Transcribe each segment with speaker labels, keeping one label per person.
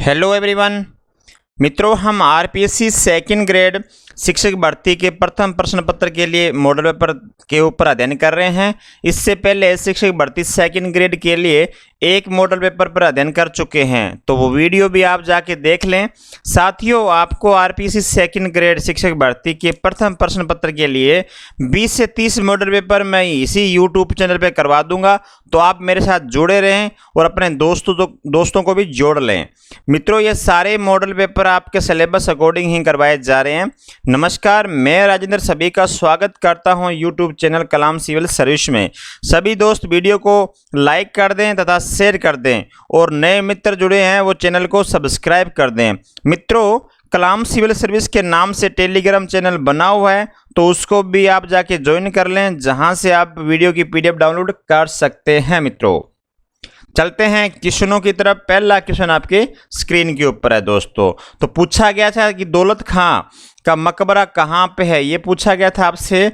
Speaker 1: Hello everyone. मित्रों, हम RPSC second grade शिक्षक भर्ती के प्रथम प्रश्न पत्र के लिए मॉडल पेपर के ऊपर अध्ययन कर रहे हैं। इससे पहले शिक्षक भर्ती सेकंड ग्रेड के लिए एक मॉडल पेपर पर अध्ययन कर चुके हैं, तो वो वीडियो भी आप जाके देख लें। साथियों, आपको आरपीएससी सेकंड ग्रेड शिक्षक भर्ती के प्रथम प्रश्न पत्र के लिए 20 से 30 मॉडल पेपर मैं इसी यूट्यूब चैनल पे करवा दूंगा, तो आप मेरे साथ जुड़े रहें और अपने दोस्तों को भी जोड़ लें। मित्रों, ये सारे मॉडल पेपर आपके सिलेबस अकॉर्डिंग ही करवाए जा रहे हैं। नमस्कार, मैं राजेंद्र सभी का स्वागत करता हूं यूट्यूब चैनल कलाम सिविल सर्विस में। सभी दोस्त वीडियो को लाइक कर दें तथा शेयर कर दें और नए मित्र जुड़े हैं वो चैनल को सब्सक्राइब कर दें। मित्रों, कलाम सिविल सर्विस के नाम से टेलीग्राम चैनल बना हुआ है, तो उसको भी आप जाके ज्वाइन कर लें, जहां से आप वीडियो की पीडीएफ डाउनलोड कर सकते हैं। मित्रों, चलते हैं क्वेश्चनों की तरफ। पहला क्वेश्चन आपके स्क्रीन के ऊपर है दोस्तों। तो पूछा गया था कि दौलत खां का मकबरा कहाँ पे है, ये पूछा गया था आपसे।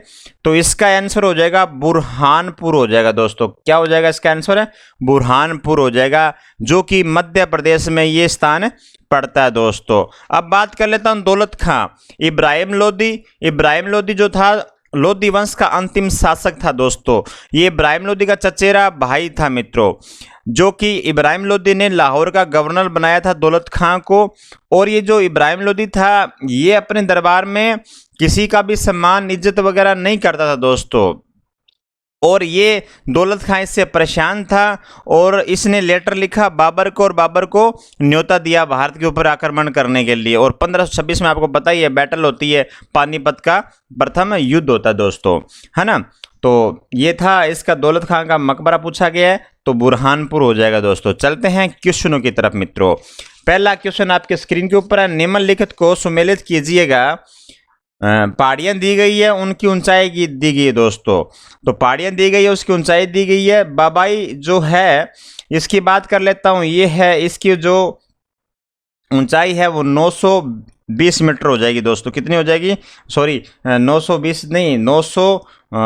Speaker 1: तो इसका आंसर हो जाएगा बुरहानपुर हो जाएगा दोस्तों। क्या हो जाएगा इसका आंसर? है बुरहानपुर हो जाएगा, जो कि मध्य प्रदेश में ये स्थान पड़ता है दोस्तों। अब बात कर लेता हूं दौलत खां। इब्राहिम लोदी जो था, लोदी वंश का अंतिम शासक था दोस्तों। ये इब्राहिम लोदी का चचेरा भाई था मित्रों, जो कि इब्राहिम लोदी ने लाहौर का गवर्नर बनाया था दौलत खां को। और ये जो इब्राहिम लोदी था, ये अपने दरबार में किसी का भी सम्मान इज्जत वगैरह नहीं करता था दोस्तों। और ये दौलत खां इससे परेशान था और इसने लेटर लिखा बाबर को, और बाबर को न्योता दिया भारत के ऊपर आक्रमण करने के लिए। और 1526 में आपको पता ही है बैटल होती है, पानीपत का प्रथम युद्ध होता है दोस्तों, है ना। तो ये था इसका दौलत खां का मकबरा पूछा गया है, तो बुरहानपुर हो जाएगा दोस्तों। चलते हैं क्वेश्चनों की तरफ मित्रों। पहला क्वेश्चन आपके स्क्रीन के ऊपर है। निम्नलिखित को सुमेलित कीजिएगा। पहाड़ियाँ दी गई है, उनकी ऊंचाई की दी गई है दोस्तों। तो पहाड़ियाँ दी गई है, उसकी ऊंचाई दी गई है। बाबाई जो है, इसकी बात कर लेता हूँ। ये है, इसकी जो ऊंचाई है वो 920 मीटर हो जाएगी दोस्तों। कितनी हो जाएगी? सॉरी, 920 नहीं,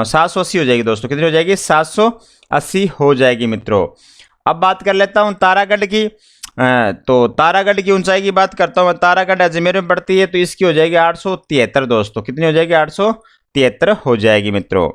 Speaker 1: 780 हो जाएगी दोस्तों। कितनी हो जाएगी? 780 हो जाएगी मित्रों। अब बात कर लेता हूँ तारागढ़ की। तो तारागढ़ की ऊंचाई की बात करता हूँ। तारागढ़ अजमेर में पड़ती है, तो इसकी हो जाएगी 873 दोस्तों। कितनी हो जाएगी? 873 हो जाएगी मित्रों।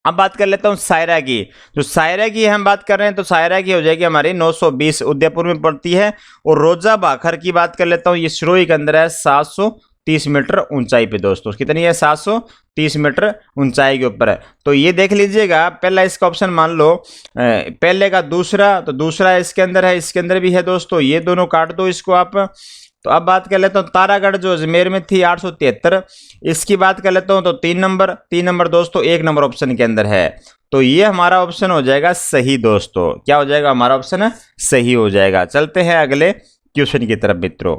Speaker 1: अब बात कर लेता हूँ सायरा की। जो सायरा की हम बात कर रहे हैं, तो सायरा की हो जाएगी हमारी 920, उदयपुर में पड़ती है। और रोजा भाखर की बात कर लेता हूँ, ये सिरोही के अंदर है, 730 मीटर ऊंचाई पे दोस्तों। कितनी है? 730 मीटर ऊंचाई के ऊपर है। तो ये देख लीजिएगा, पहला इसका ऑप्शन मान लो, पहले का दूसरा, तो दूसरा इसके अंदर है, इसके अंदर भी है दोस्तों। ये दोनों काट दो इसको आप। तो अब बात कर लेता हूँ तारागढ़ जो अजमेर में थी, 873, इसकी बात कर लेता हूँ। तो 3 नंबर दोस्तों 1 नंबर ऑप्शन के अंदर है। तो ये हमारा ऑप्शन हो जाएगा सही दोस्तों। क्या हो जाएगा? हमारा ऑप्शन है सही हो जाएगा। चलते हैं अगले क्वेश्चन की तरफ मित्रों।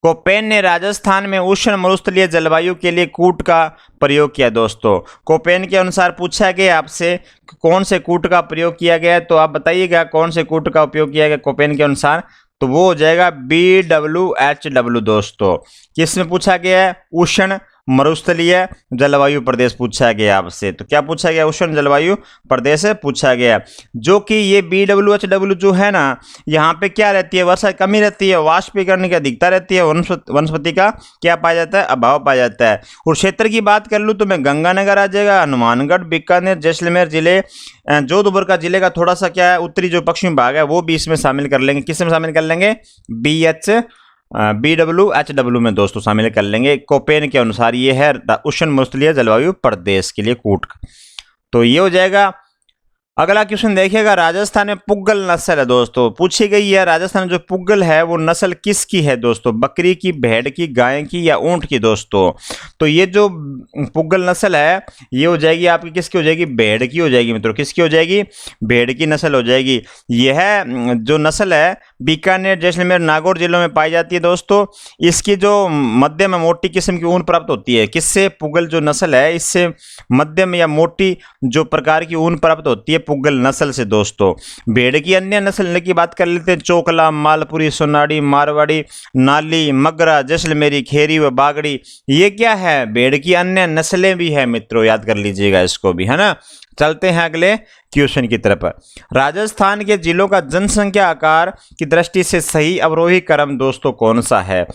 Speaker 1: कोपेन ने राजस्थान में उष्ण मरुस्थलीय जलवायु के लिए कूट का प्रयोग किया दोस्तों। कोपेन के अनुसार पूछा गया आपसे कौन से कूट का प्रयोग किया गया है, तो आप बताइएगा कौन से कूट का उपयोग किया गया कोपेन के अनुसार। तो वो हो जाएगा BWHW दोस्तों। किसमें पूछा गया है? उष्ण मरुस्थलीय जलवायु प्रदेश पूछा गया आपसे। तो क्या पूछा गया? उष्ण जलवायु प्रदेश पूछा गया। जो कि ये BWHW जो है ना, यहाँ पे क्या रहती है? वर्षा कमी रहती है, वाष्पीकरण की अधिकता रहती है, वनस्पति का क्या पाया जाता है? अभाव पाया जाता है। और क्षेत्र की बात कर लूँ तो मैं गंगानगर आ जाएगा, हनुमानगढ़, बीकानेर, जैसलमेर जिले, जोधपुर का जिले का थोड़ा सा क्या है उत्तरी जो पश्चिमी भाग है वो भी इसमें शामिल कर लेंगे। किस में शामिल कर लेंगे? BWHW में दोस्तों शामिल कर लेंगे। कोपेन के अनुसार ये है उष्ण मरुस्थलीय जलवायु प्रदेश के लिए कूट। तो ये हो जाएगा। अगला क्वेश्चन देखिएगा। राजस्थान में पुग्गल नस्ल है दोस्तों, पूछी गई है। राजस्थान में जो पुग्गल है वो नस्ल किसकी है दोस्तों? बकरी की, भेड़ की, गाय की या ऊंट की दोस्तों? तो ये जो पुग्गल नस्ल है ये हो जाएगी आपकी, किसकी हो जाएगी? भेड़ की हो जाएगी मित्रों। किसकी हो जाएगी? भेड़ की नस्ल हो जाएगी। यह जो नस्ल है बीकानेर, जैसलमेर, नागौर जिलों में पाई जाती है दोस्तों। इसकी जो मध्यम या मोटी किस्म की ऊन प्राप्त होती है, किससे? पुग्गल जो नस्ल है इससे मध्यम या मोटी जो प्रकार की ऊन प्राप्त होती है पुग्गल नस्ल से दोस्तों। भेड़ की अन्य नस्ल की बात कर लेते हैं। चोकला, मालपुरी, सोनाड़ी, मारवाड़ी, नाली, मगरा, जैसलमेरी, खेरी व बागड़ी, ये क्या है? भेड़ की अन्य नस्लें भी है मित्रों, याद कर लीजिएगा इसको भी, है ना। चलते हैं अगले क्वेश्चन की तरफ। राजस्थान के जिलों का जनसंख्या आकार की दृष्टि से सही अवरोही क्रम दोस्तों कौन सा है?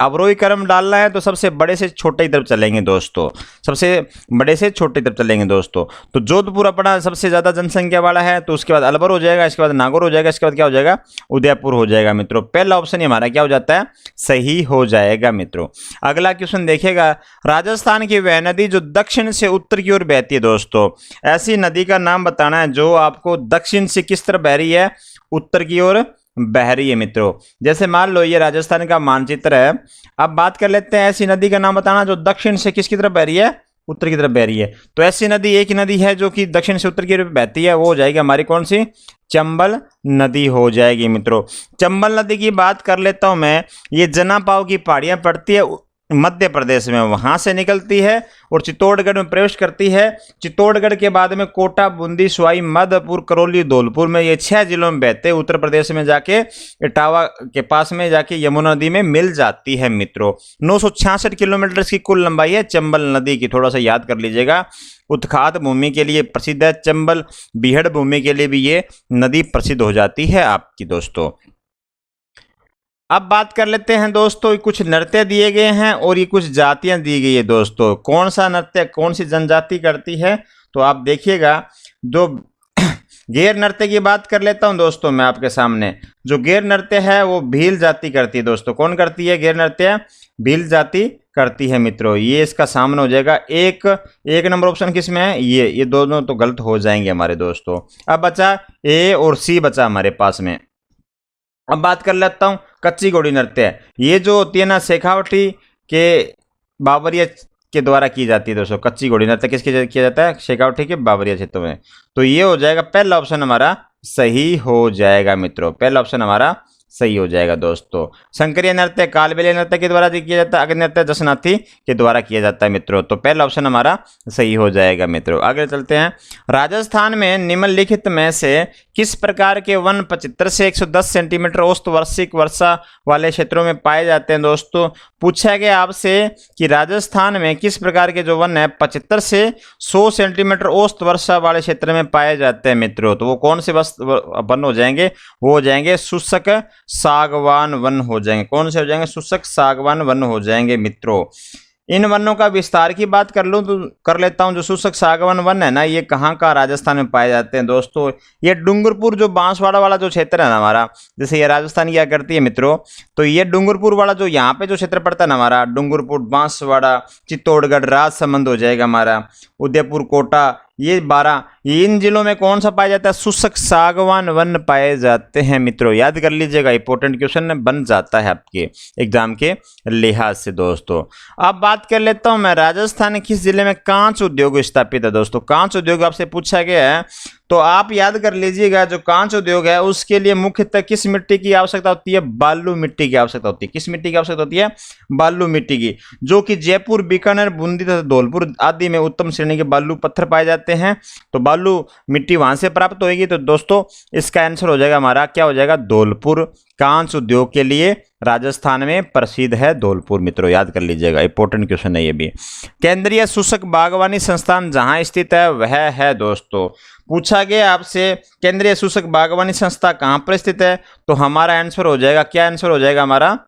Speaker 1: अवरोही क्रम डालना है तो सबसे बड़े से छोटे की तरफ चलेंगे दोस्तों, सबसे बड़े से छोटे की तरफ चलेंगे दोस्तों। तो जोधपुर अपना सबसे ज़्यादा जनसंख्या वाला है, तो उसके बाद अलवर हो जाएगा, इसके बाद नागौर हो जाएगा, इसके बाद क्या हो जाएगा? उदयपुर हो जाएगा मित्रों। पहला ऑप्शन हमारा क्या हो जाता है? सही हो जाएगा मित्रों। अगला क्वेश्चन देखिएगा, राजस्थान की वह नदी जो दक्षिण से उत्तर की ओर बहती है दोस्तों, ऐसी नदी का नाम बताना है जो आपको दक्षिण से किस तरफ बह रही है? उत्तर की ओर बह रही है मित्रों। जैसे मान लो ये राजस्थान का मानचित्र है, अब बात कर लेते हैं ऐसी नदी का नाम बताना जो दक्षिण से किसकी तरफ बह रही है? उत्तर की तरफ बह रही है। तो ऐसी नदी एक ही नदी है जो कि दक्षिण से उत्तर की तरफ बहती है, वो हो जाएगी हमारी कौन सी? चंबल नदी हो जाएगी मित्रों। चंबल नदी की बात कर लेता हूं मैं, ये जनापाव की पहाड़ियां पड़ती है मध्य प्रदेश में, वहां से निकलती है और चित्तौड़गढ़ में प्रवेश करती है। चित्तौड़गढ़ के बाद में कोटा, बूंदी, सवाई माधोपुर, करौली, धौलपुर में ये 6 जिलों में बहते उत्तर प्रदेश में जाके इटावा के पास में जाके यमुना नदी में मिल जाती है मित्रों। 966 किलोमीटर की कुल लंबाई है चंबल नदी की, थोड़ा सा याद कर लीजिएगा। उत्खात भूमि के लिए प्रसिद्ध है, चंबल बीहड़ भूमि के लिए भी ये नदी प्रसिद्ध हो जाती है आपकी दोस्तों। अब बात कर लेते हैं दोस्तों, कुछ नृत्य दिए गए हैं और ये कुछ जातियां दी गई है दोस्तों। कौन सा नृत्य कौन सी जनजाति करती है? तो आप देखिएगा, जो गैर नृत्य की बात कर लेता हूं दोस्तों मैं आपके सामने। जो गैर नृत्य है वो भील जाति करती है दोस्तों। कौन करती है गैर नृत्य? भील जाति करती है मित्रों। ये इसका सामने हो जाएगा। एक नंबर ऑप्शन किस में है? ये दोनों तो गलत हो जाएंगे हमारे दोस्तों। अब बचा ए और सी बचा हमारे पास में। अब बात कर लेता हूं कच्ची घोड़ी नृत्य। ये जो होती है ना, शेखावटी के बाबरिया के द्वारा की जाती है दोस्तों। कच्ची घोड़ी नृत्य किसके किया जाता है? शेखावटी के बाबरिया क्षेत्र में। तो ये हो जाएगा पहला ऑप्शन हमारा सही हो जाएगा मित्रों। पहला ऑप्शन हमारा सही हो जाएगा दोस्तों। शंकरीय नृत्य कालबेलिया नृत्य के द्वारा किया जाता है, अग्नि नृत्य जसनाथी के द्वारा किया जाता है मित्रों। तो पहला ऑप्शन हमारा सही हो जाएगा मित्रों। आगे चलते हैं। राजस्थान में निम्नलिखित में से किस प्रकार के वन 75 से 110 सेंटीमीटर औसत वार्षिक वर्षा वाले क्षेत्रों में पाए जाते हैं दोस्तों? पूछा गया आपसे कि राजस्थान में किस प्रकार के जो वन है 75 से 100 सेंटीमीटर औसत वर्षा वाले क्षेत्र में पाए जाते हैं मित्रों। तो वो कौन से वन हो जाएंगे? वो हो जाएंगे शुष्क सागवान वन हो जाएंगे। कौन से हो जाएंगे? शुष्क सागवान वन हो जाएंगे मित्रों। इन वनों का विस्तार की बात कर लूं तो कर लेता हूं। जो शुष्क सागवान वन है ना, ये कहाँ का राजस्थान में पाए जाते हैं दोस्तों? ये डूंगरपुर जो बांसवाड़ा वाला जो क्षेत्र है ना हमारा, जैसे ये राजस्थान क्या करती है मित्रों, तो ये डूंगरपुर वाला जो यहाँ पे जो क्षेत्र पड़ता है ना हमारा, डूंगरपुर, बांसवाड़ा, चित्तौड़गढ़, राजसमंद हो जाएगा हमारा, उदयपुर, कोटा, ये 12, इन जिलों में कौन सा पाया जाता है? शुष्क सागवान वन पाए जाते हैं मित्रों। याद कर लीजिएगा, इंपॉर्टेंट क्वेश्चन बन जाता है आपके एग्जाम के लिहाज से दोस्तों। अब बात कर लेता हूं मैं, राजस्थान के किस जिले में कांच उद्योग स्थापित है दोस्तों? कांच उद्योग आपसे पूछा गया है, तो आप याद कर लीजिएगा, जो कांच उद्योग है उसके लिए मुख्यतः किस मिट्टी की आवश्यकता होती है? बालू मिट्टी की आवश्यकता होती है। किस मिट्टी की आवश्यकता होती है? बालू मिट्टी की, जो कि जयपुर, बीकानेर, बूंदी तथा धौलपुर आदि में उत्तम श्रेणी के बालू पत्थर पाए जाते हैं। तो बालू मिट्टी वहां से प्राप्त होगी। तो दोस्तों इसका आंसर हो जाएगा हमारा, क्या हो जाएगा? धौलपुर। कांच उद्योग के लिए राजस्थान में प्रसिद्ध है धौलपुर मित्रों। याद कर लीजिएगा, इंपॉर्टेंट क्वेश्चन है ये भी। केंद्रीय शुष्क बागवानी संस्थान जहां स्थित है वह है दोस्तों। पूछा गया आपसे केंद्रीय शुष्क बागवानी संस्था कहां पर स्थित है, तो हमारा आंसर हो जाएगा, क्या आंसर हो जाएगा हमारा?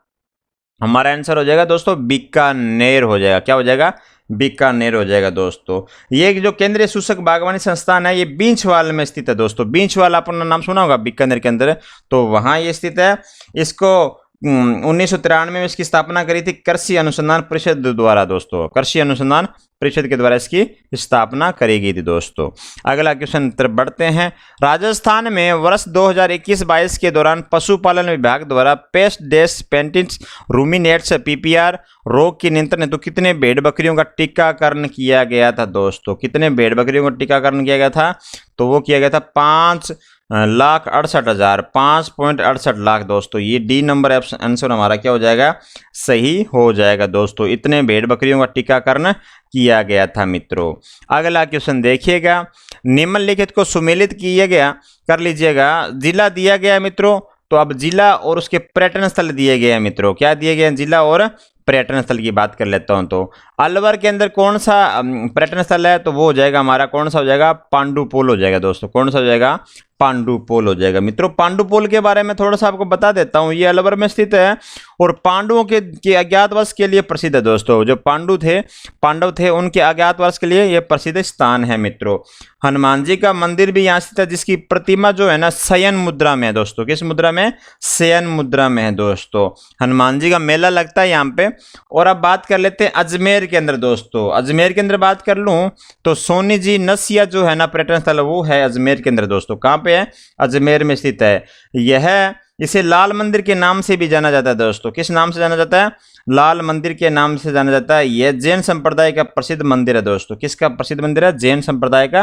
Speaker 1: हमारा आंसर हो जाएगा दोस्तों बीकानेर हो जाएगा। क्या हो जाएगा? बीकानेर हो जाएगा दोस्तों। ये जो केंद्रीय शुष्क बागवानी संस्थान है ये बींचवाल में स्थित है दोस्तों। बींचवाल आपने नाम सुना होगा बीकानेर के अंदर, तो वहां ये स्थित है। इसको 1993 में इसकी स्थापना करी थी कृषि अनुसंधान परिषद द्वारा दोस्तों। कृषि अनुसंधान परिषद के द्वारा इसकी स्थापना करी गई थी दोस्तों। अगला क्वेश्चन तरफ बढ़ते हैं। राजस्थान में वर्ष 2021-22 के दौरान पशुपालन विभाग द्वारा पेस्ट डेस्ट पेंटिंग्स रूमिनेट्स PPR रोग के नियंत्रण हेतु कितने भेड़ बकरियों का टीकाकरण किया गया था दोस्तों? कितने भेड़ बकरियों का टीकाकरण किया गया था? तो वो किया गया था 5,68,000, 5.68 लाख दोस्तों। ये डी नंबर आंसर हमारा क्या हो जाएगा? सही हो जाएगा दोस्तों। इतने भेड़ बकरियों का टीकाकरण किया गया था मित्रों। अगला क्वेश्चन देखिएगा। निम्नलिखित को सुमेलित किया गया, कर लीजिएगा। जिला दिया गया मित्रों, तो अब जिला और उसके पर्यटन स्थल दिए गए हैं मित्रों। क्या दिए गए हैं? जिला और पर्यटन स्थल की बात कर लेता हूं तो अलवर के अंदर कौन सा पर्यटन स्थल है, तो वो हो जाएगा हमारा, कौन सा हो जाएगा, पांडुपोल हो जाएगा दोस्तों। कौन सा हो जाएगा, पांडुपोल हो जाएगा। मित्रों पांडुपोल के बारे में थोड़ा सा आपको बता देता हूं, ये अलवर में स्थित है और पांडवों के अज्ञातवास के लिए प्रसिद्ध है दोस्तों। जो पांडव थे उनके अज्ञातवास के लिए यह प्रसिद्ध स्थान है मित्रों। हनुमान जी का मंदिर भी यहाँ स्थित है, जिसकी प्रतिमा जो है ना शयन मुद्रा में है दोस्तों। किस मुद्रा में, शयन मुद्रा में है दोस्तों। हनुमान जी का मेला लगता है यहाँ पे। और अब बात कर लेते हैं अजमेर के अंदर दोस्तों। अजमेर के अंदर बात कर लूं तो सोनी जी नसिया जो है ना पर्यटन स्थल, वो है अजमेर के अंदर दोस्तों। कहाँ पे है, अजमेर में स्थित है। यह इसे लाल मंदिर के नाम से भी जाना जाता है दोस्तों। किस नाम से जाना जाता है, लाल मंदिर के नाम से जाना जाता है। यह जैन संप्रदाय का प्रसिद्ध मंदिर है दोस्तों। किसका प्रसिद्ध मंदिर है, जैन संप्रदाय का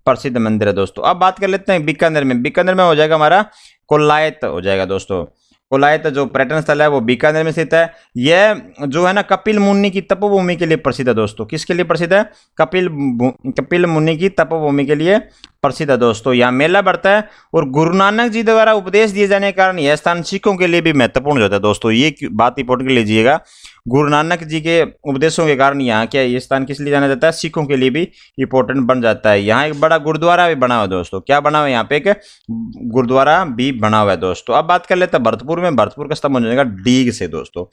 Speaker 1: प्रसिद्ध मंदिर है दोस्तों। अब बात कर लेते हैं बीकानेर में। बीकानेर में हो जाएगा हमारा कोलायत हो जाएगा दोस्तों। कोलायत जो पर्यटन स्थल है वो बीकानेर में स्थित है। यह जो है ना कपिल मुनि की तपोभूमि के लिए प्रसिद्ध है दोस्तों। किसके लिए प्रसिद्ध है, कपिल मुनि की तपोभूमि के लिए प्रसिद्ध है दोस्तों। यहाँ मेला बढ़ता है और गुरु नानक जी द्वारा उपदेश दिए जाने के कारण यह स्थान सिखों के लिए भी महत्वपूर्ण होता है दोस्तों। ये बात इंपॉर्टेंट लीजिएगा, गुरु नानक जी के उपदेशों के कारण यहाँ क्या ये स्थान किस लिए जाना जाता है, सिखों के लिए भी इंपॉर्टेंट बन जाता है। यहाँ एक बड़ा गुरुद्वारा भी बना हुआ है दोस्तों। क्या बना हुआ है, यहाँ पे एक गुरुद्वारा भी बना हुआ है दोस्तों। अब बात कर लेते हैं भरतपुर में। भरतपुर का स्तंभ हो जाएगा डीग से दोस्तों।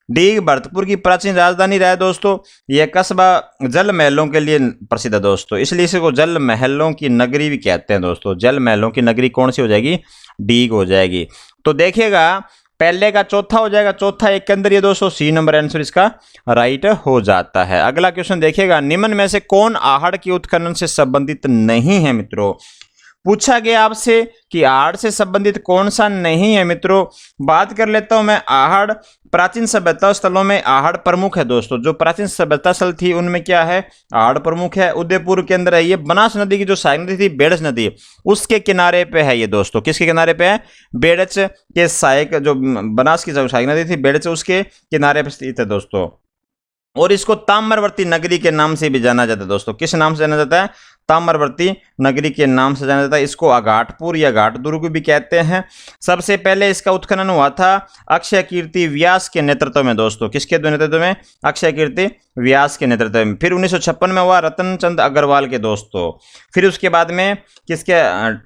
Speaker 1: डीग भरतपुर की प्राचीन राजधानी रहा है दोस्तों। यह कस्बा जल महलों के लिए प्रसिद्ध है दोस्तों, इसलिए इसको जल महलों की नगरी भी कहते हैं दोस्तों। जल महलों की नगरी कौन सी हो जाएगी, डीग हो जाएगी। तो देखिएगा पहले का चौथा हो जाएगा, चौथा एक के अंदर ये दोस्तों सी नंबर आंसर इसका राइट हो जाता है। अगला क्वेश्चन देखिएगा, निम्न में से कौन आहड़ के उत्खनन से संबंधित नहीं है मित्रों। पूछा गया आपसे कि आहड़ से संबंधित कौन सा नहीं है मित्रों। बात कर लेता हूं मैं आहड़। प्राचीन सभ्यता स्थलों में आहड़ प्रमुख है दोस्तों। जो प्राचीन सभ्यता स्थल थी उनमें क्या है, आहड़ प्रमुख है। उदयपुर के अंदर है ये। बनास नदी की जो सहायक नदी थी बेड़च नदी, उसके किनारे पे है ये दोस्तों। किसके किनारे पे है, बेड़च के सहायक, जो बनास की सहायक नदी थी बेड़च, उसके किनारे पे स्थित है दोस्तों। और इसको ताम्रवर्ती नगरी के नाम से भी जाना जाता है दोस्तों। किस नाम से जाना जाता है, ताम्रवर्ती नगरी के नाम से जाना जाता है। इसको अघाटपुर या घाट दुर्ग भी कहते हैं। सबसे पहले इसका उत्खनन हुआ था अक्षय कीर्ति व्यास के नेतृत्व में दोस्तों। किसके नेतृत्व में, अक्षय कीर्ति व्यास के नेतृत्व में। फिर 1956 में हुआ रतन चंद अग्रवाल के दोस्तों। फिर उसके बाद में किसके,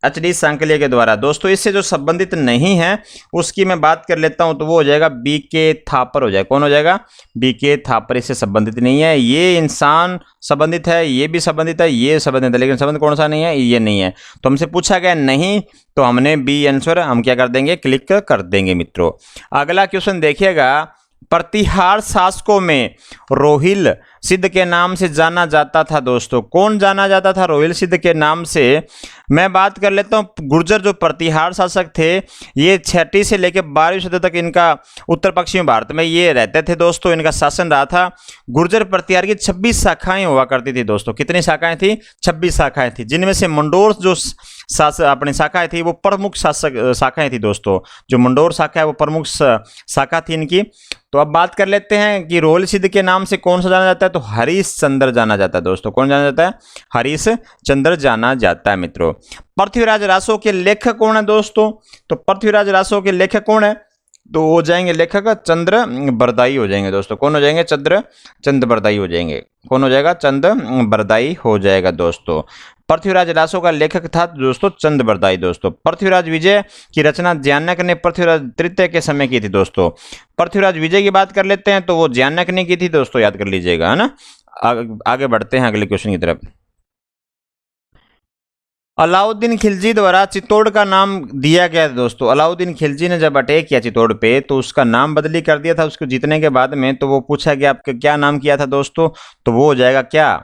Speaker 1: एच.डी. सांकलिया के द्वारा दोस्तों। इससे जो संबंधित नहीं है उसकी मैं बात कर लेता हूं तो वो हो जाएगा बी.के. थापर हो जाएगा। कौन हो जाएगा, बी.के. थापर। इससे संबंधित नहीं है। ये इंसान संबंधित है, ये भी संबंधित है, ये संबंधित है, लेकिन संबंध कौन सा नहीं है, ये नहीं है। तो हमसे पूछा गया नहीं, तो हमने बी आंसर हम क्या कर देंगे, क्लिक कर देंगे मित्रों। अगला क्वेश्चन देखिएगा, प्रतिहार शासकों में रोहिल सिद्ध के नाम से जाना जाता था दोस्तों। कौन जाना जाता था रोहिल सिद्ध के नाम से, मैं बात कर लेता हूं। गुर्जर जो प्रतिहार शासक थे, ये 6वीं से लेकर 12वीं सदी तक इनका उत्तर पश्चिमी भारत में ये रहते थे दोस्तों। इनका शासन रहा था। गुर्जर प्रतिहार की 26 शाखाएं हुआ करती थी दोस्तों। कितनी शाखाएं थी, 26 शाखाएं थी, जिनमें से मंडोर जो अपनी शाखाएं थी वो प्रमुख शाखाएं थी दोस्तों। जो मंडोर शाखा है वो प्रमुख शाखा थी इनकी। तो अब बात कर लेते हैं कि रोहिल सिद्ध के नाम से कौन सा जाना जाता है, तो हरीश चंद्र जाना जाता है दोस्तों। कौन जाना जाता है, हरीश चंद्र जाना जाता है मित्रों। पृथ्वीराज रासो के लेखक कौन है दोस्तों, तो पृथ्वीराज रासो के लेखक कौन है, तो हो जाएंगे लेखक चंद्र बरदाई हो जाएंगे दोस्तों। कौन हो जाएंगे, चंद्र बरदाई हो जाएंगे। कौन हो जाएगा, चंद्र बरदाई हो जाएगा दोस्तों। पृथ्वीराज रासो का लेखक था दोस्तों चंद्र बरदाई दोस्तों। पृथ्वीराज विजय की रचना ज्ञानक ने पृथ्वीराज तृतीय के समय की थी दोस्तों। पृथ्वीराज विजय की बात कर लेते हैं तो वो ज्ञानक ने की थी दोस्तों, याद कर लीजिएगा, है ना। आगे बढ़ते हैं अगले क्वेश्चन की तरफ। अलाउद्दीन खिलजी द्वारा चित्तौड़ का नाम दिया गया दोस्तों। अलाउद्दीन खिलजी ने जब अटैक किया चित्तौड़ पे तो उसका नाम बदली कर दिया था उसको जीतने के बाद में। तो वो पूछा गया आपका क्या नाम किया था दोस्तों, तो वो हो जाएगा क्या,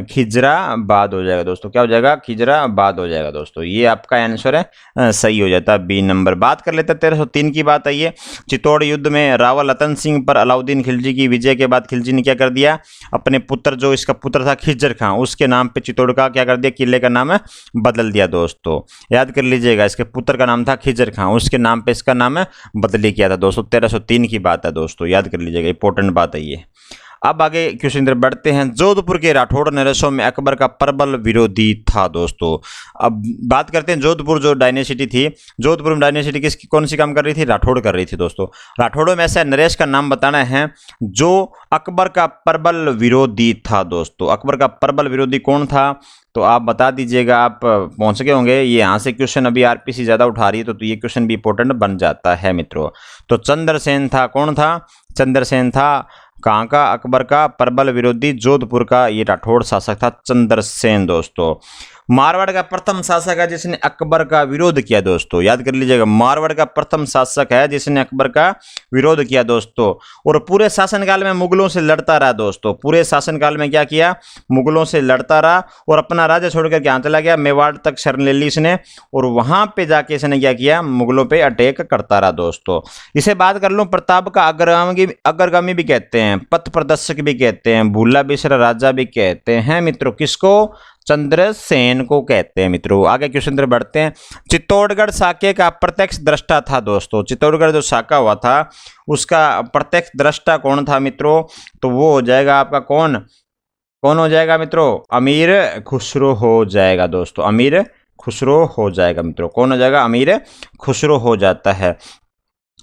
Speaker 1: खिजराबाद हो जाएगा दोस्तों। क्या हो जाएगा, खिजराबाद हो जाएगा दोस्तों। ये आपका आंसर है, सही हो जाता है बी नंबर। बात कर लेते हैं 1303 की बात आई है। चित्तौड़ युद्ध में रावल रतन सिंह पर अलाउद्दीन खिलजी की विजय के बाद खिलजी ने क्या कर दिया, अपने पुत्र, जो इसका पुत्र था खिज्जर खां, उसके नाम पे चित्तौड़ का क्या कर दिया, किले का नाम बदल दिया दोस्तों। याद कर लीजिएगा, इसके पुत्र का नाम था खिज्जर खां, उसके नाम पे इसका नाम बदली किया था दोस्तों। 1303 की बात है दोस्तों, याद कर लीजिएगा, इंपॉर्टेंट बात है ये। अब आगे क्वेश्चन तरफ बढ़ते हैं। जोधपुर के राठौड़ नरेशों में अकबर का प्रबल विरोधी था दोस्तों। अब बात करते हैं जोधपुर जो डायनेसिटी थी, जोधपुर में डायनेसिटी किसकी कौन सी काम कर रही थी? राठौड़ कर रही थी दोस्तों। राठौड़ों में ऐसा नरेश का नाम बताना है जो अकबर का प्रबल विरोधी था दोस्तों। अकबर का प्रबल विरोधी कौन था तो आप बता दीजिएगा, आप पहुंच गए होंगे। ये यहाँ से क्वेश्चन अभी आरपीसी ज़्यादा उठा रही है तो ये क्वेश्चन भी इंपॉर्टेंट बन जाता है मित्रों। तो चंद्रसेन था। कौन था? चंद्रसेन था। कहाँ का? अकबर का प्रबल विरोधी, जोधपुर का ये राठौड़ शासक था चंद्रसेन दोस्तों। मारवाड़ का प्रथम शासक है जिसने अकबर का विरोध किया दोस्तों, याद कर लीजिएगा। मारवाड़ का प्रथम शासक है जिसने अकबर का विरोध किया दोस्तों, और पूरे शासनकाल में मुगलों से लड़ता रहा दोस्तों। पूरे शासनकाल में क्या किया? मुगलों से लड़ता रहा और अपना राज्य छोड़कर यहाँ चला गया, मेवाड़ तक शरण ले ली इसने, और वहां पे जाके इसने क्या किया? मुगलों पे अटैक करता रहा दोस्तों। इसे बात कर लूं, प्रताप का अग्रगामी भी कहते हैं, पथ प्रदर्शक भी कहते हैं, भूला बिसरा राजा भी कहते हैं मित्रों। किसको? चंद्रसेन को कहते हैं मित्रों। आगे क्वेश्चन तरफ बढ़ते हैं। चित्तौड़गढ़ साके का प्रत्यक्ष दृष्टा था दोस्तों। चित्तौड़गढ़ जो साका हुआ था उसका प्रत्यक्ष दृष्टा कौन था मित्रों? तो वो हो जाएगा आपका कौन हो जाएगा मित्रों? अमीर खुसरो हो जाएगा दोस्तों। अमीर खुसरो हो जाएगा मित्रों। कौन हो जाएगा? अमीर खुसरो हो जाता है।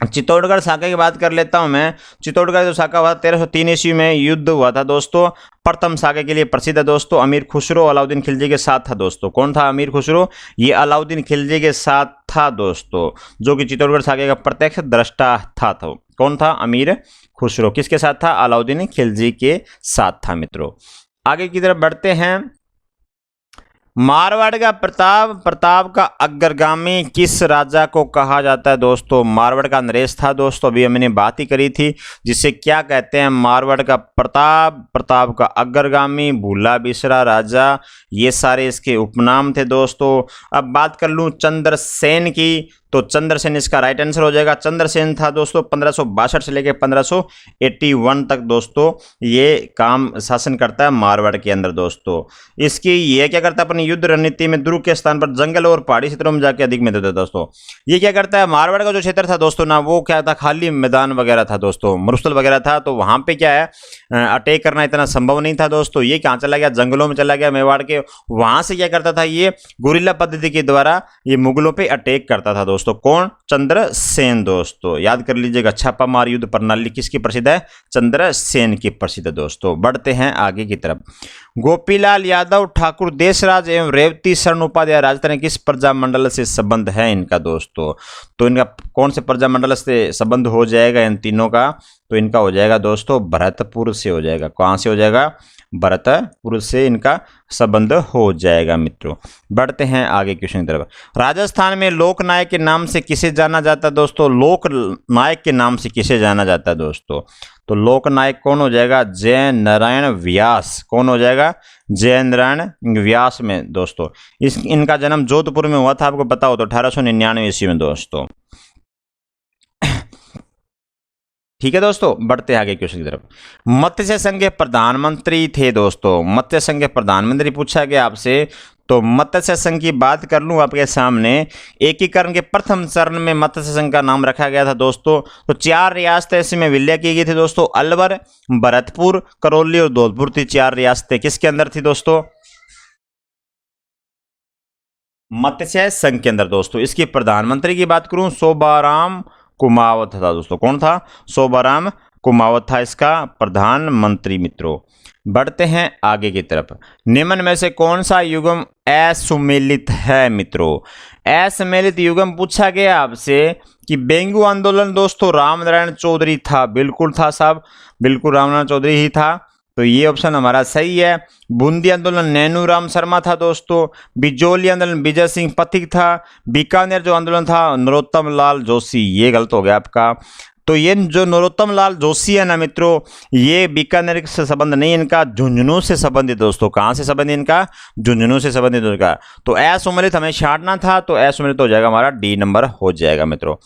Speaker 1: चित्तौड़गढ़ साका की बात कर लेता हूं मैं। चित्तौड़गढ़ जो साका हुआ 1303 ईस्वी में युद्ध हुआ था दोस्तों। प्रथम साके के लिए प्रसिद्ध है दोस्तों। अमीर खुसरो अलाउद्दीन खिलजी के साथ था दोस्तों। कौन था अमीर खुसरो? ये अलाउद्दीन खिलजी के साथ था दोस्तों, जो कि चित्तौड़गढ़ साके का प्रत्यक्ष दृष्टा था। तो कौन था? अमीर खुसरो। किसके साथ था? अलाउद्दीन खिलजी के साथ था मित्रों। आगे की तरफ बढ़ते हैं। मारवाड़ का प्रताप का अग्रगामी किस राजा को कहा जाता है दोस्तों? मारवाड़ का नरेश था दोस्तों, अभी हमने बात ही करी थी, जिसे क्या कहते हैं? मारवाड़ का प्रताप का अग्रगामी, भूला बिसरा राजा, ये सारे इसके उपनाम थे दोस्तों। अब बात कर लूं चंद्रसेन की, तो चंद्रसेन इसका राइट आंसर हो जाएगा। चंद्रसेन था दोस्तों 1562 से लेकर 1581 तक दोस्तों ये काम शासन करता है मारवाड़ के अंदर दोस्तों। इसकी ये क्या करता है? अपनी युद्ध रणनीति में दुर्ग के स्थान पर जंगल और पहाड़ी क्षेत्रों में जाके अधिक महत्व देता है दोस्तों। ये क्या करता है? मारवाड़ का जो क्षेत्र था दोस्तों ना, वो क्या था? खाली मैदान वगैरह था दोस्तों, मरुस्थल वगैरह था, तो वहां पे क्या है अटैक करना इतना संभव नहीं था दोस्तों। ये कहाँ चला गया? जंगलों में चला गया मेवाड़ के। वहां से क्या करता था? ये गुरिल्ला पद्धति के द्वारा ये मुगलों पे अटैक करता था दोस्तों। कौन? चंद्रसेन दोस्तों, याद कर लीजिएगा। छापामार युद्ध प्रणाली किसकी प्रसिद्ध है? चंद्रसेन की प्रसिद्ध दोस्तों। बढ़ते हैं आगे की तरफ। गोपीलाल यादव ठाकुर देशराज एवं रेवती शरण उपाध्याय राजस्थान किस प्रजामंडल से संबंध है इनका दोस्तों? तो इनका कौन से प्रजामंडल से संबंध हो जाएगा इन तीनों का? तो इनका हो जाएगा दोस्तों भरतपुर से हो जाएगा। कहां से हो जाएगा? भरतपुर से इनका संबंध हो जाएगा मित्रों। बढ़ते हैं आगे क्वेश्चन की तरफ। राजस्थान में लोकनायक के नाम से किसे जाना जाता है दोस्तों? लोकनायक के नाम से किसे जाना जाता है दोस्तों? तो लोकनायक कौन हो जाएगा? जय नारायण व्यास। कौन हो जाएगा? जय नारायण व्यास में दोस्तों। इनका जन्म जोधपुर में हुआ था, आपको पता हो तो 1899 ईस्वी में दोस्तों। ठीक है दोस्तों, बढ़ते हैं आगे क्वेश्चन की तरफ। मत्स्य संघ के प्रधानमंत्री थे दोस्तों। मत्स्य संघ के प्रधानमंत्री पूछा गया आपसे, तो मत्स्य संघ की बात कर लूं आपके सामने। एकीकरण के प्रथम चरण में मत्स्य संघ का नाम रखा गया था दोस्तों। तो 4 रियासतें इसमें विलय की गई थी दोस्तों। अलवर, भरतपुर, करौली और धौलपुर थी 4 रियासतें। किसके अंदर थी दोस्तों? मत्स्य संघ के अंदर दोस्तों। इसकी प्रधानमंत्री की बात करूं, शोभाराम कुमावत था दोस्तों। कौन था? शोभाराम कुमावत था इसका प्रधानमंत्री मित्रों। बढ़ते हैं आगे की तरफ। निम्न में से कौन सा युग्म असुमेलित है मित्रों? असुमेलित युग्म पूछा गया आपसे कि बेंगू आंदोलन दोस्तों रामनारायण चौधरी था। बिल्कुल था साहब, बिल्कुल रामनारायण चौधरी ही था, तो ये ऑप्शन हमारा सही है। बूंदी आंदोलन नैनूराम शर्मा था दोस्तों। बिजोली आंदोलन विजय सिंह पथिक था। बीकानेर जो आंदोलन था नरोत्तम लाल जोशी। ये गलत हो गया आपका। तो ये जो नरोत्तम लाल जोशी है ना मित्रों, ये बीकानेर से संबंध नहीं, इनका झुंझुनू से संबंधित दोस्तों। कहाँ से संबंधित? इनका झुंझुनू से संबंधित इनका। तो असुमेलित हमें छांटना था, तो असुमेलित हो जाएगा हमारा डी नंबर हो जाएगा मित्रों।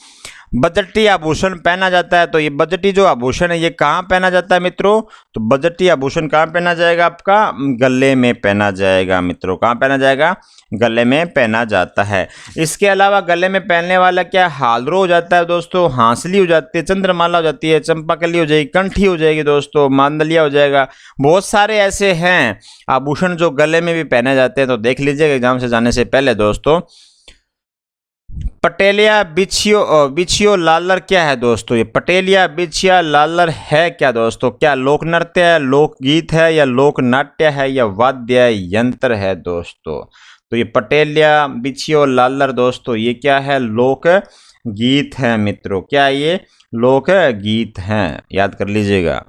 Speaker 1: बजटी आभूषण पहना जाता है। तो ये बजटी जो आभूषण है ये कहाँ पहना जाता है मित्रों? तो बजटी आभूषण कहाँ पहना जाएगा? आपका गले में पहना जाएगा मित्रों। कहाँ पहना जाएगा? गले में पहना जाता है। इसके अलावा गले में पहनने वाला क्या हालरो हो जाता है दोस्तों, हांसली हो जाती है, चंद्रमाला हो जाती है, चंपाकली हो जाएगी, कंठी हो जाएगी दोस्तों, मांदलिया हो जाएगा। बहुत सारे ऐसे हैं आभूषण जो गले में भी पहने जाते हैं। तो देख लीजिएगा एग्जाम से जाने से पहले दोस्तों। पटेलिया बिछियो लालर क्या है दोस्तों? ये पटेलिया बिछिया लालर है क्या दोस्तों? क्या लोक नृत्य है, लोकगीत है, या लोक नाट्य है, या वाद्य यंत्र है दोस्तों? तो ये पटेलिया बिछियो लालर दोस्तों ये क्या है? लोक गीत है मित्रों। क्या ये? लोक गीत हैं, याद कर लीजिएगा।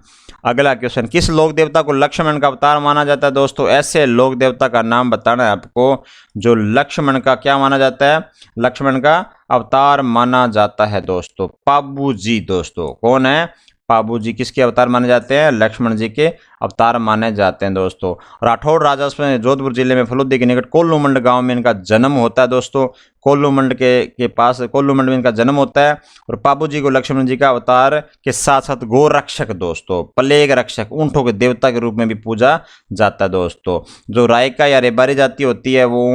Speaker 1: अगला क्वेश्चन, किस लोक देवता को लक्ष्मण का अवतार माना जाता है दोस्तों? ऐसे लोक देवता का नाम बताना है आपको जो लक्ष्मण का क्या माना जाता है? लक्ष्मण का अवतार माना जाता है दोस्तों। पाबू जी दोस्तों, कौन है? पाबू जी किसके अवतार माने जाते हैं? लक्ष्मण जी के अवतार माने जाते हैं दोस्तों। राठौड़ राजस्व में जोधपुर जिले में फलोदी के निकट कोल्लूमंड गांव में इनका जन्म होता है दोस्तों। कोल्लूमंड के पास कोल्लूमंड में इनका जन्म होता है। और पाबू जी को लक्ष्मण जी का अवतार के साथ साथ गो रक्षक दोस्तों, प्लेग रक्षक, ऊंटों के देवता के रूप में भी पूजा जाता है दोस्तों। जो रायका या रेबारी जाति होती है वो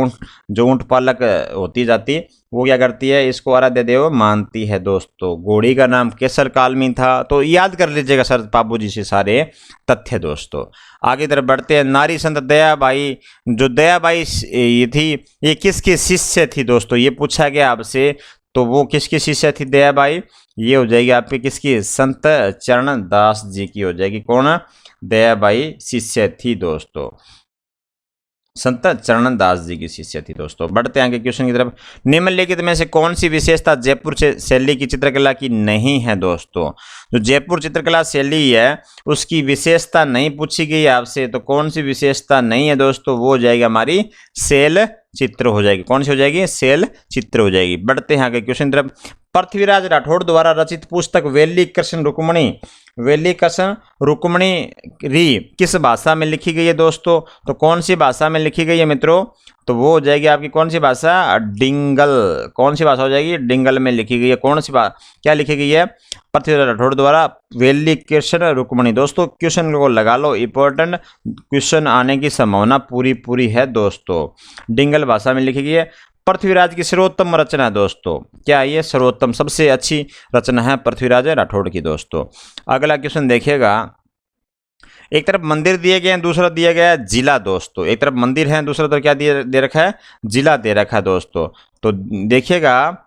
Speaker 1: ऊंट पालक होती जाती, वो क्या करती है? इसको आराध्य देव मानती है दोस्तों। घोड़ी का नाम केसर कालमी था। तो याद कर लीजिएगा सर पाबू जी से सारे तथ्य दोस्तों। आगे तरफ बढ़ते हैं। नारी संत दयाबाई, जो दयाबाई ये थी ये किसकी शिष्य थी दोस्तों? ये पूछा गया आपसे। तो वो किसकी शिष्य थी दयाबाई? ये हो जाएगी आपकी किसकी? संत चरण दास जी की हो जाएगी। कौन? दयाबाई शिष्य थी दोस्तों, संत चरण दास जी की शिष्य थी दोस्तों। बढ़ते हैं आगे क्वेश्चन की तरफ। निम्नलिखित में से कौन सी विशेषता जयपुर शैली की चित्रकला की नहीं है दोस्तों? जो जयपुर चित्रकला शैली है उसकी विशेषता नहीं पूछी गई है आपसे। तो कौन सी विशेषता नहीं है दोस्तों? वो हो जाएगी हमारी शैल चित्र हो जाएगी। कौन सी हो जाएगी? शैल चित्र हो जाएगी। बढ़ते हैं आगे क्वेश्चन की तरफ। पृथ्वीराज राठौड़ द्वारा रचित पुस्तक वेली कृष्ण रुक्मणी री किस भाषा में लिखी गई है दोस्तों? तो कौन सी भाषा में लिखी गई है मित्रों? तो वो हो जाएगी आपकी कौन सी भाषा? डिंगल। कौन सी भाषा हो जाएगी? डिंगल में लिखी गई है। कौन सी क्या लिखी गई है? पृथ्वीराज राठौड़ द्वारा वेली कृष्ण रुक्मणी। दोस्तों क्वेश्चन को लगा लो, इंपॉर्टेंट क्वेश्चन आने की संभावना पूरी है दोस्तों। डिंगल भाषा में लिखी गई है। पृथ्वीराज की सर्वोत्तम रचना है दोस्तों। क्या ये सर्वोत्तम सबसे अच्छी रचना है पृथ्वीराज राठौड़ की दोस्तों। अगला क्वेश्चन देखिएगा। एक तरफ मंदिर दिए गए हैं, दूसरा दिया गया है जिला दोस्तों। एक तरफ मंदिर है, दूसरा तरफ क्या दे रखा है? जिला दे रखा है दोस्तों। तो देखिएगा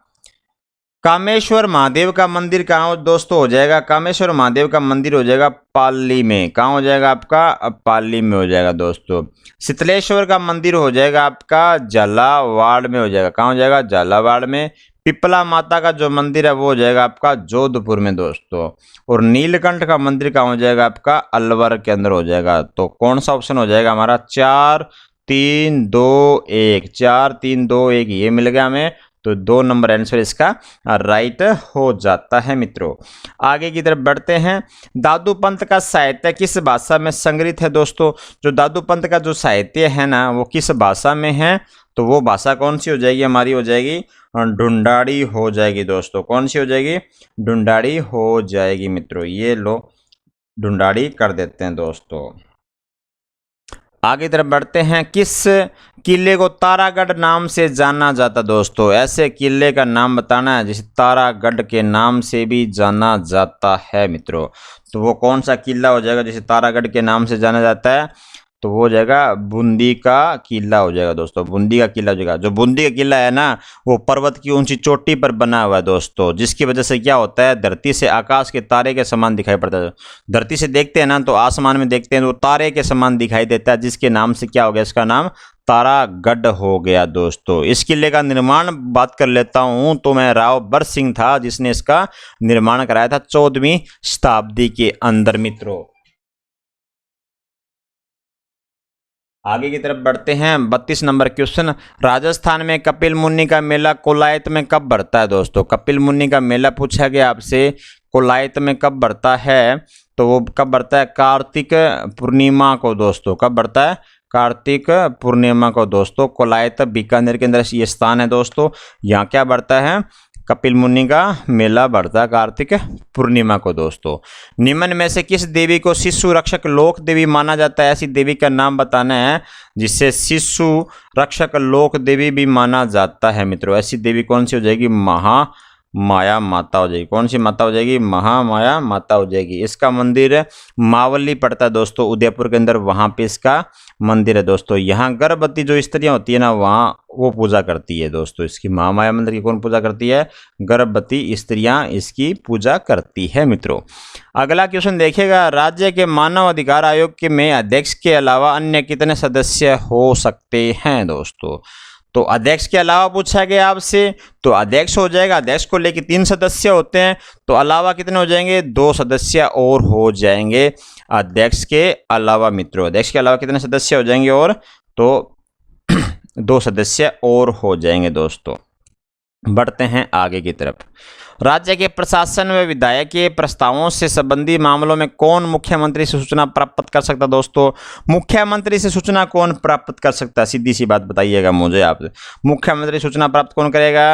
Speaker 1: कामेश्वर महादेव का मंदिर कहाँ दोस्तों हो जाएगा? कामेश्वर महादेव का मंदिर हो जाएगा पाली में। कहाँ हो जाएगा आपका? पाली में हो जाएगा दोस्तों। शीतलेश्वर का मंदिर हो जाएगा आपका झालावाड़ में हो जाएगा। कहाँ हो जाएगा? झालावाड़ में। पिपला माता का जो मंदिर है वो हो जाएगा आपका जोधपुर में दोस्तों। और नीलकंठ का मंदिर कहाँ हो जाएगा आपका? अलवर के अंदर हो जाएगा। तो कौन सा ऑप्शन हो जाएगा हमारा? 4 3 2 1। 4 3 2 1 ये मिल गया हमें। तो 2 नंबर आंसर इसका राइट हो जाता है मित्रों। आगे की तरफ बढ़ते हैं। दादू पंत का साहित्य किस भाषा में संग्रहित है दोस्तों? जो दादू पंत का जो साहित्य है ना वो किस भाषा में है? तो वो भाषा कौन सी हो जाएगी? हमारी हो जाएगी ढूंढाड़ी हो जाएगी दोस्तों। कौन सी हो जाएगी? ढूंढाड़ी हो जाएगी मित्रों। ये लो ढूंढाड़ी कर देते हैं दोस्तों। आगे तरफ बढ़ते हैं। किस किले को तारागढ़ नाम से जाना जाता दोस्तों? ऐसे किले का नाम बताना है जिसे तारागढ़ के नाम से भी जाना जाता है मित्रों। तो वो कौन सा किला हो जाएगा जिसे तारागढ़ के नाम से जाना जाता है? तो वो हो जाएगा बूंदी का किला हो जाएगा दोस्तों। बूंदी का किला हो जाएगा। जो बूंदी का किला है ना वो पर्वत की ऊंची चोटी पर बना हुआ है दोस्तों, जिसकी वजह से क्या होता है? धरती से आकाश के तारे के समान दिखाई पड़ता है। धरती से देखते हैं ना तो आसमान में देखते हैं तो तारे के समान दिखाई देता है, जिसके नाम से क्या हो गया? इसका नाम तारागढ़ हो गया दोस्तों। इस किले का निर्माण बात कर लेता हूं तो मैं राव बर सिंह था जिसने इसका निर्माण कराया था 14वीं शताब्दी के अंदर मित्रों। आगे की तरफ बढ़ते हैं। 32 नंबर क्वेश्चन। राजस्थान में कपिल मुनि का मेला कोलायत में कब बढ़ता है दोस्तों? कपिल मुनि का मेला पूछा गया आपसे, कोलायत में कब बढ़ता है? तो वो कब बढ़ता है? कार्तिक पूर्णिमा को दोस्तों। कब बढ़ता है? कार्तिक पूर्णिमा को दोस्तों। कोलायत बीकानेर के अंदर ये स्थान है दोस्तों। यहाँ क्या बढ़ता है? कपिल मुनि का मेला बढ़ता कार्तिक पूर्णिमा को दोस्तों। निम्न में से किस देवी को शिशु रक्षक लोक देवी माना जाता है? ऐसी देवी का नाम बताना है जिसे शिशु रक्षक लोक देवी भी माना जाता है मित्रों। ऐसी देवी कौन सी हो जाएगी? महामाया माता हो जाएगी। कौन सी माता हो जाएगी? महामाया माता हो जाएगी। इसका मंदिर मावली पड़ता है दोस्तों, उदयपुर के अंदर, वहां पे इसका मंदिर है दोस्तों। यहाँ गर्भवती जो स्त्रियां होती है ना, वहाँ वो पूजा करती है दोस्तों। इसकी महामाया मंदिर की कौन पूजा करती है? गर्भवती स्त्रियां इसकी पूजा करती है मित्रों। अगला क्वेश्चन देखिएगा, राज्य के मानव अधिकार आयोग के में अध्यक्ष के अलावा अन्य कितने सदस्य हो सकते हैं दोस्तों? तो अध्यक्ष के अलावा पूछा गया आपसे, तो अध्यक्ष हो जाएगा, अध्यक्ष को लेकर 3 सदस्य होते हैं, तो अलावा कितने हो जाएंगे? 2 सदस्य और हो जाएंगे अध्यक्ष के अलावा मित्रों। अध्यक्ष के अलावा कितने सदस्य हो जाएंगे? और तो 2 सदस्य और हो जाएंगे दोस्तों। बढ़ते हैं आगे की तरफ। राज्य के प्रशासन व विधायक के प्रस्तावों से संबंधी मामलों में कौन मुख्यमंत्री से सूचना प्राप्त कर सकता है दोस्तों? मुख्यमंत्री से सूचना कौन प्राप्त कर सकता है? सीधी सी बात बताइएगा मुझे आप। मुख्यमंत्री सूचना प्राप्त कौन करेगा?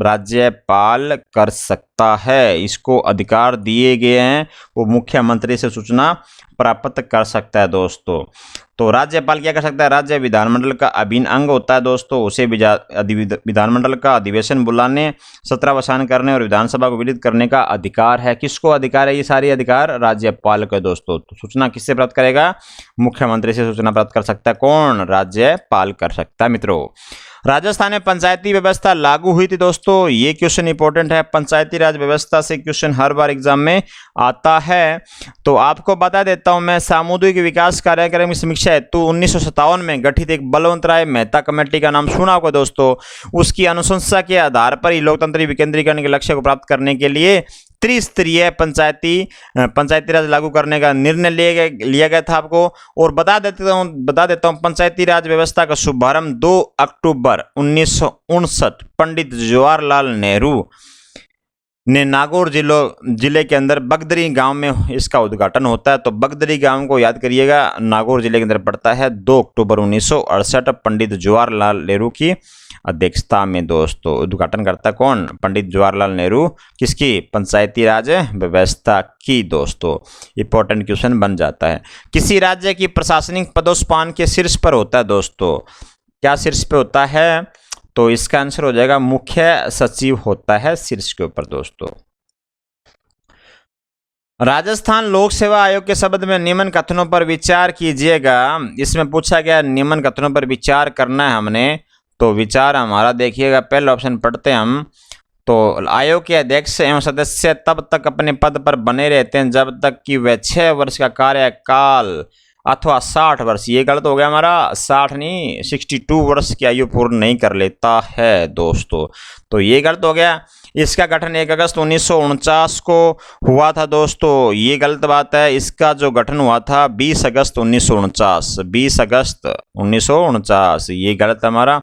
Speaker 1: राज्यपाल कर सकता है। इसको अधिकार दिए गए हैं, वो मुख्यमंत्री से सूचना प्राप्त कर सकता है दोस्तों। तो राज्यपाल क्या कर सकता है? राज्य विधानमंडल का अभिन्न अंग होता है दोस्तों। उसे विधानमंडल का अधिवेशन बुलाने, सत्रावसान करने और विधानसभा को विलित करने का अधिकार है। किसको अधिकार है? ये सारे अधिकार राज्यपाल का दोस्तों। तो सूचना किससे प्राप्त करेगा? मुख्यमंत्री से सूचना प्राप्त कर सकता है। कौन? राज्यपाल कर सकता है मित्रों। राजस्थान में पंचायती व्यवस्था लागू हुई थी दोस्तों। ये क्वेश्चन इंपॉर्टेंट है। पंचायती राज व्यवस्था से क्वेश्चन हर बार एग्जाम में आता है, तो आपको बता देता हूं मैं। सामुदायिक विकास कार्यक्रम की समीक्षा हेतु 1957 में गठित एक बलवंत राय मेहता कमेटी का नाम सुना होगा दोस्तों। उसकी अनुशंसा के आधार पर ही लोकतंत्र विकेंद्रीकरण के लक्ष्य को प्राप्त करने के लिए त्रिस्तरीय पंचायती राज लागू करने का निर्णय लिया गया था आपको। और बता देता हूं पंचायती राज व्यवस्था का शुभारंभ 2 अक्टूबर 1959 पंडित जवाहरलाल नेहरू ने नागौर जिले के अंदर बगदरी गांव में इसका उद्घाटन होता है। तो बगदरी गांव को याद करिएगा, नागौर जिले के अंदर पड़ता है। 2 अक्टूबर 1968 पंडित जवाहरलाल नेहरू की अध्यक्षता में दोस्तों उद्घाटन करता कौन? पंडित जवाहरलाल नेहरू। किसकी? पंचायती राज व्यवस्था की दोस्तों। इंपॉर्टेंट क्वेश्चन बन जाता है। किसी राज्य की प्रशासनिक पदोस्पान के शीर्ष पर होता है दोस्तों। क्या शीर्ष पे होता है? तो इसका आंसर हो जाएगा मुख्य सचिव होता है शीर्ष के ऊपर दोस्तों। राजस्थान लोक सेवा आयोग के शब्द में निम्न कथनों पर विचार कीजिएगा। इसमें पूछा गया निम्न कथनों पर विचार करना है हमने। तो विचार हमारा देखिएगा, पहला ऑप्शन पढ़ते हैं हम। तो आयोग के अध्यक्ष एवं सदस्य तब तक अपने पद पर बने रहते हैं जब तक कि वह 6 वर्ष का कार्यकाल अथवा 60 वर्ष, ये गलत हो गया हमारा, 60 नहीं 62 वर्ष की आयु पूर्ण नहीं कर लेता है दोस्तों। तो ये गलत हो गया। इसका गठन 1 अगस्त 1949 को हुआ था दोस्तों, ये गलत बात है। इसका जो गठन हुआ था 20 अगस्त 1949, 20 अगस्त 1949, ये गलत हमारा।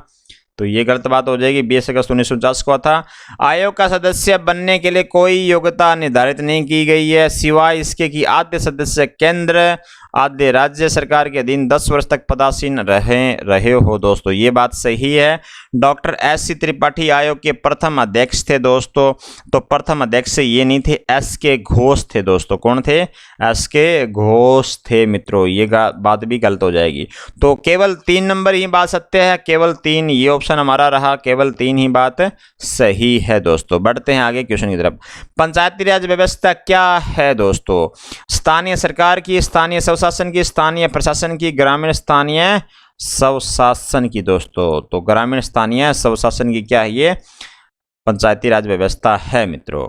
Speaker 1: तो ये गलत बात हो जाएगी। 20 अगस्त 1949 को था। आयोग का सदस्य बनने के लिए कोई योग्यता निर्धारित नहीं की गई है, सिवाय इसके कि आद्य सदस्य केंद्र आद्य राज्य सरकार के अधीन 10 वर्ष तक पदासीन रहे हो दोस्तों। ये बात सही है। Doctor S.C. त्रिपाठी आयोग के प्रथम अध्यक्ष थे दोस्तों। तो प्रथम अध्यक्ष ये नहीं थे, S.K. घोष थे दोस्तों। कौन थे? S.K. घोष थे मित्रों। ये बात भी गलत हो जाएगी। तो केवल 3 नंबर ही बात सत्य है, केवल 3, ये ऑप्शन हमारा रहा, केवल 3 ही बात सही है दोस्तों। बढ़ते हैं आगे क्वेश्चन की तरफ। पंचायती राज व्यवस्था क्या है दोस्तों? स्थानीय सरकार की, स्थानीय स्वशासन की, स्थानीय प्रशासन की, ग्रामीण स्थानीय स्वशासन की दोस्तों। तो ग्रामीण स्थानीय स्वशासन की क्या है? ये पंचायती राज व्यवस्था है मित्रों।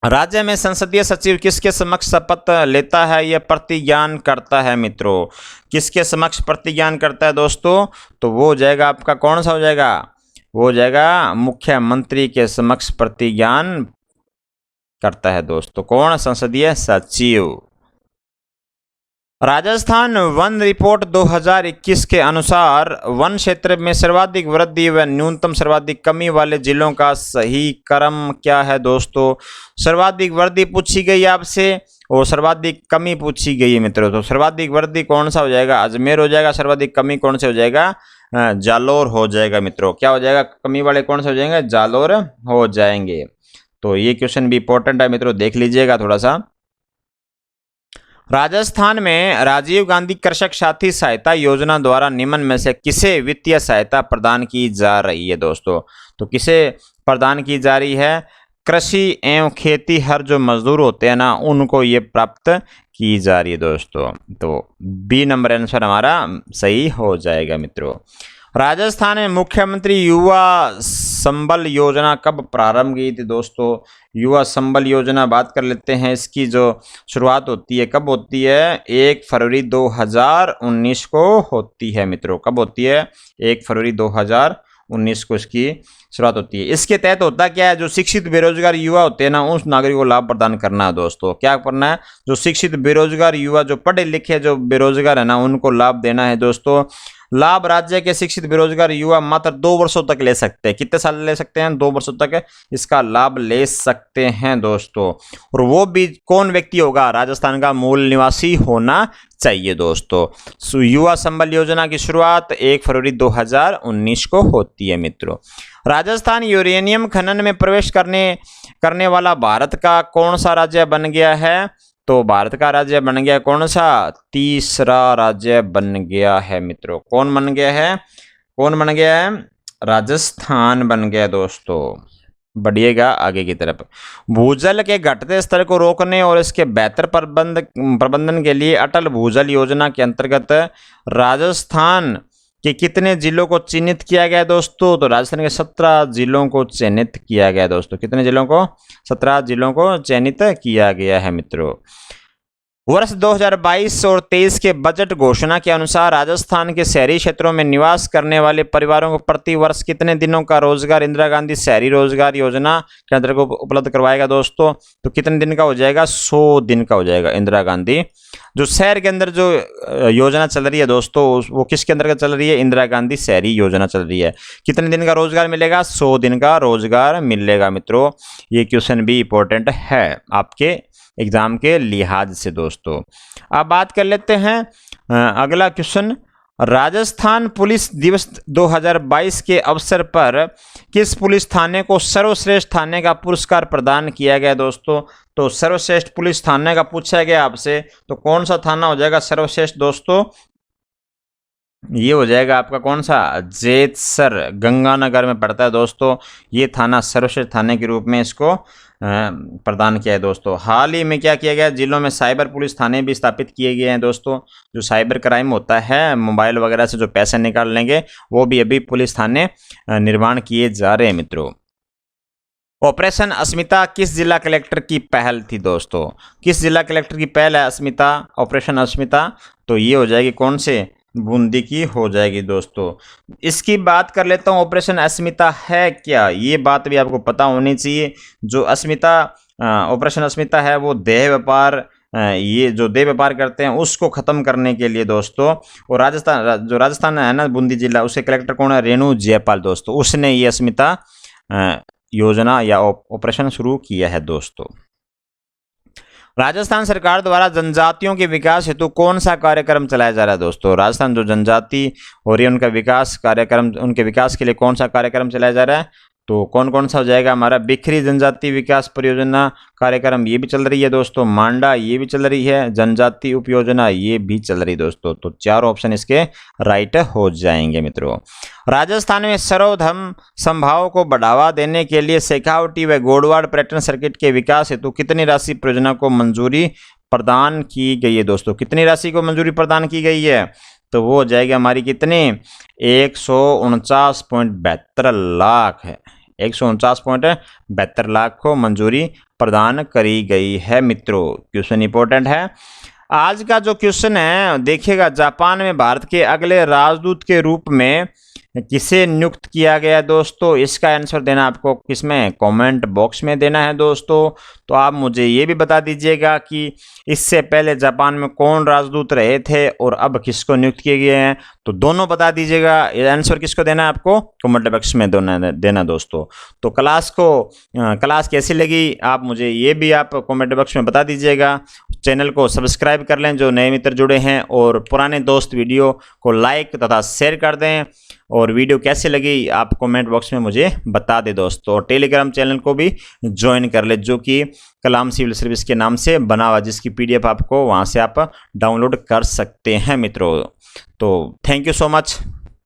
Speaker 1: राज्य में संसदीय सचिव किसके समक्ष शपथ लेता है? यह प्रतिज्ञान करता है मित्रों। किसके समक्ष प्रतिज्ञान करता है दोस्तों? तो वो हो जाएगा आपका, कौन सा हो जाएगा? वो हो जाएगा मुख्यमंत्री के समक्ष प्रतिज्ञान करता है दोस्तों। कौन? संसदीय सचिव। राजस्थान वन रिपोर्ट 2021 के अनुसार वन क्षेत्र में सर्वाधिक वृद्धि व न्यूनतम सर्वाधिक कमी वाले जिलों का सही क्रम क्या है दोस्तों। सर्वाधिक वृद्धि पूछी गई आपसे और सर्वाधिक कमी पूछी गई है मित्रों। तो सर्वाधिक वृद्धि कौन सा हो जाएगा, अजमेर हो जाएगा। सर्वाधिक कमी कौन से हो जाएगा, जालोर हो जाएगा मित्रों। क्या हो जाएगा, कमी वाले कौन से हो जाएंगे, जालोर हो जाएंगे। तो ये क्वेश्चन भी इंपॉर्टेंट है मित्रों, देख लीजिएगा थोड़ा सा। राजस्थान में राजीव गांधी कृषक साथी सहायता योजना द्वारा निम्न में से किसे वित्तीय सहायता प्रदान की जा रही है दोस्तों। तो किसे प्रदान की जा रही है, कृषि एवं खेती हर जो मजदूर होते हैं ना, उनको ये प्राप्त की जा रही है दोस्तों। तो बी नंबर आंसर हमारा सही हो जाएगा मित्रों। राजस्थान में मुख्यमंत्री युवा संबल योजना कब प्रारंभ की थी दोस्तों। युवा संबल योजना बात कर लेते हैं। इसकी जो शुरुआत होती है कब होती है, 1 फरवरी 2019 को होती है मित्रों। कब होती है, 1 फरवरी 2019 को इसकी शुरुआत होती है। इसके तहत होता क्या है, जो शिक्षित बेरोजगार युवा होते हैं ना, उस नागरिक को लाभ प्रदान करना है दोस्तों। क्या करना है, जो शिक्षित बेरोजगार युवा, जो पढ़े लिखे जो बेरोजगार है ना, उनको लाभ देना है दोस्तों। लाभ राज्य के शिक्षित बेरोजगार युवा मात्र 2 वर्षों तक ले सकते हैं। कितने साल ले सकते हैं, 2 वर्षों तक इसका लाभ ले सकते हैं दोस्तों। और वो भी कौन व्यक्ति होगा, राजस्थान का मूल निवासी होना चाहिए दोस्तों। युवा संबल योजना की शुरुआत 1 फरवरी 2019 को होती है मित्रों। राजस्थान यूरेनियम खनन में प्रवेश करने वाला भारत का कौन सा राज्य बन गया है। तो भारत का राज्य बन गया कौन सा, तीसरा राज्य बन गया है मित्रों। कौन बन गया है, कौन बन गया है, राजस्थान बन गया दोस्तों। बढ़िएगा आगे की तरफ। भूजल के घटते स्तर को रोकने और इसके बेहतर प्रबंधन के लिए अटल भूजल योजना के अंतर्गत राजस्थान के कितने जिलों को चिन्हित किया गया दोस्तों। तो राजस्थान के 17 जिलों को चयनित किया गया दोस्तों। कितने जिलों को, 17 जिलों को चयनित किया गया है मित्रों। वर्ष 2022 और 23 के बजट घोषणा के अनुसार राजस्थान के शहरी क्षेत्रों में निवास करने वाले परिवारों को प्रति वर्ष कितने दिनों का रोजगार इंदिरा गांधी शहरी रोजगार योजना के अंतर्गत उपलब्ध करवाएगा दोस्तों। तो कितने दिन का हो जाएगा, 100 दिन का हो जाएगा। इंदिरा गांधी जो शहर के अंदर जो योजना चल रही है दोस्तों, वो किसके अंतर्गत चल रही है, इंदिरा गांधी शहरी योजना चल रही है। कितने दिन का रोजगार मिलेगा, 100 दिन का रोजगार मिलेगा मित्रों। ये क्वेश्चन भी इंपॉर्टेंट है आपके एग्जाम के लिहाज से दोस्तों। अब बात कर लेते हैं अगला क्वेश्चन। राजस्थान पुलिस दिवस 2022 के अवसर पर किस पुलिस थाने को सर्वश्रेष्ठ थाने का पुरस्कार प्रदान किया गया दोस्तों। तो सर्वश्रेष्ठ पुलिस थाने का पूछा गया आपसे, तो कौन सा थाना हो जाएगा सर्वश्रेष्ठ दोस्तों। ये हो जाएगा आपका कौन सा, जेतसर, गंगानगर में पड़ता है दोस्तों। ये थाना सर्वश्रेष्ठ थाने के रूप में इसको प्रदान किया है दोस्तों। हाल ही में क्या किया गया, जिलों में साइबर पुलिस थाने भी स्थापित किए गए हैं दोस्तों। जो साइबर क्राइम होता है, मोबाइल वगैरह से जो पैसे निकाल लेंगे, वो भी अभी पुलिस थाने निर्माण किए जा रहे हैं मित्रों। ऑपरेशन अस्मिता किस जिला कलेक्टर की पहल थी दोस्तों। किस जिला कलेक्टर की पहल है अस्मिता, ऑपरेशन अस्मिता। तो ये हो जाएगी कौन से, बूंदी की हो जाएगी दोस्तों। इसकी बात कर लेता हूँ, ऑपरेशन अस्मिता है क्या, ये बात भी आपको पता होनी चाहिए। जो अस्मिता ऑपरेशन अस्मिता है, वो देह व्यापार, ये जो देह व्यापार करते हैं उसको खत्म करने के लिए दोस्तों। और राजस्थान है ना, बूंदी जिला, उसके कलेक्टर कौन है, रेणु जयपाल दोस्तों। उसने ये अस्मिता योजना या ऑपरेशन शुरू किया है दोस्तों। राजस्थान सरकार द्वारा जनजातियों के विकास हेतु कौन सा कार्यक्रम चलाया जा रहा है दोस्तों। राजस्थान जो जनजाति हो रही है, उनका विकास कार्यक्रम, उनके विकास के लिए कौन सा कार्यक्रम चलाया जा रहा है। तो कौन कौन सा हो जाएगा हमारा, बिखरी जनजाति विकास परियोजना कार्यक्रम, ये भी चल रही है दोस्तों। मांडा, ये भी चल रही है। जनजाति उप योजना, ये भी चल रही है दोस्तों। तो 4 ऑप्शन इसके राइट हो जाएंगे मित्रों। राजस्थान में सर्वधर्म संभाव को बढ़ावा देने के लिए शेखावटी व गोडवाड़ पर्यटन सर्किट के विकास हेतु कितनी राशि परियोजना को मंजूरी प्रदान की गई है दोस्तों। कितनी राशि को मंजूरी प्रदान की गई है, तो वो हो जाएगी हमारी कितनी, 149.72 लाख है। 149.72 लाख को मंजूरी प्रदान करी गई है मित्रों। क्वेश्चन इंपॉर्टेंट है। आज का जो क्वेश्चन है देखिएगा, जापान में भारत के अगले राजदूत के रूप में किसे नियुक्त किया गया दोस्तों, इसका आंसर देना आपको किसमें, कमेंट बॉक्स में देना है दोस्तों। तो आप मुझे ये भी बता दीजिएगा कि इससे पहले जापान में कौन राजदूत रहे थे और अब किसको नियुक्त किए गए हैं, तो दोनों बता दीजिएगा। ये आंसर किसको देना है आपको, कमेंट बॉक्स में देना दोस्तों। तो क्लास कैसी लगी आप मुझे ये भी आप कमेंट बॉक्स में बता दीजिएगा। चैनल को सब्सक्राइब कर लें जो नए मित्र जुड़े हैं, और पुराने दोस्त वीडियो को लाइक तथा शेयर कर दें। और वीडियो कैसे लगी आप कमेंट बॉक्स में मुझे बता दें दोस्तों। और टेलीग्राम चैनल को भी ज्वाइन कर ले जो कि कलाम सिविल सर्विस के नाम से बना हुआ, जिसकी PDF आपको वहाँ से आप डाउनलोड कर सकते हैं मित्रों। तो थैंक यू सो मच।